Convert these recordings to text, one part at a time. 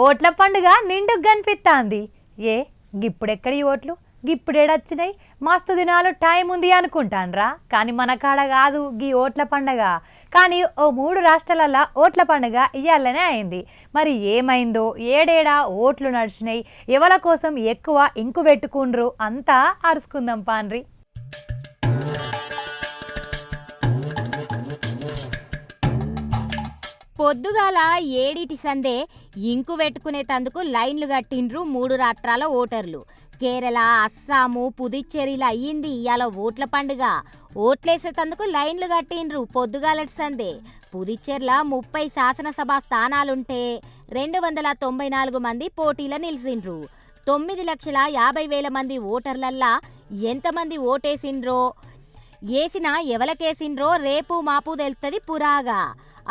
ఓట్ల పండుగ నిండుగా కనిపిస్తాంది. గిప్పుడెక్కడి ఓట్లు గిప్పుడేడొచ్చినాయి? మస్తు దినాలు టైం ఉంది అనుకుంటాన్రా, కానీ మన కాడ కాదు గీ ఓట్ల పండగ. కానీ ఓ 3 రాష్ట్రాలల్ల ఓట్ల పండుగ ఇయ్యాలనే అయింది. మరి ఏమైందో, ఏడేడా ఓట్లు నడిచినాయి, ఎవల కోసం ఎక్కువ ఇంకు పెట్టుకుండ్రు అంతా అరుసుకుందాం పాన్రి. పొద్దుగాల 7 సందే ఇంకు పెట్టుకునేటందుకు లైన్లు కట్టిండ్రు 3 రాష్ట్రాల ఓటర్లు. కేరళ, అస్సాము, పుదుచ్చేరిలో అయ్యింది ఇవాళ ఓట్ల పండుగ. ఓట్లేసేటందుకు లైన్లు కట్టిండ్రు పొద్దుగాలటి సందే. పుదుచ్చేరిలో 30 శాసనసభ స్థానాలుంటే 294 మంది పోటీలో నిలిచిండ్రు. 9,50,000 మంది ఓటర్లల్లా ఎంతమంది ఓటేసిండ్రో, ఏసినా ఎవలకేసిండ్రో రేపు మాపు తెలుస్తుంది పురాగా.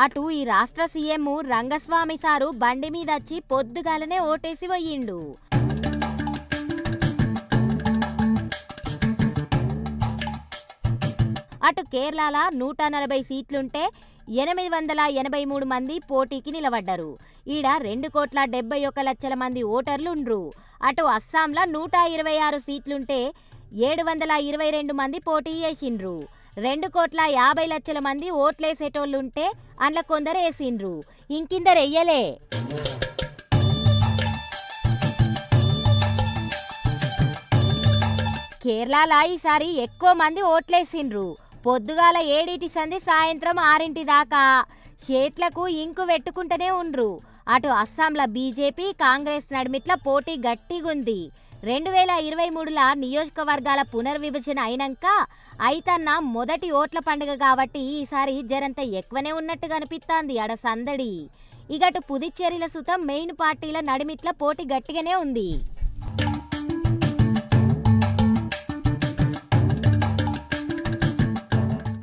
అటు ఈ రాష్ట్ర సీఎం రంగస్వామి సారు బండి మీద వచ్చి పొద్దుగాలనే ఓటేసి పోయిండు. అటు కేరళ 140 సీట్లుంటే 883 మంది పోటీకి నిలబడ్డారు. ఈడ 2,71,00,000 మంది ఓటర్లుండ్రు. అటు అస్సాంలో 126 సీట్లుంటే 722 మంది పోటీ చేసిండ్రు. 2,50,00,000 మంది ఓట్లేసేటోళ్ళుంటే అందులో కొందరు వేసిండ్రు, ఇంకిందరు వెయ్యలే. కేరళలో ఈసారి ఎక్కువ మంది ఓట్లేసిండ్రు. పొద్దుగాల 7 సంది సాయంత్రం 6 దాకా చేట్లకు ఇంకు పెట్టుకుంటూనే ఉండ్రు. అటు అస్సాంలో బీజేపీ, కాంగ్రెస్ నడిమిట్ల పోటీ గట్టిగుంది. 2023లో నియోజకవర్గాల పునర్విభజన అయినాక అయితన్న మొదటి ఓట్ల పండుగ కాబట్టి ఈసారి జరంత ఎక్కువనే ఉన్నట్టు కనిపిస్తాంది ఆడ సందడి. ఇగటు పుదుచ్చేరిల సుతం మెయిన్ పార్టీల నడిమిట్ల పోటీ గట్టిగానే ఉంది.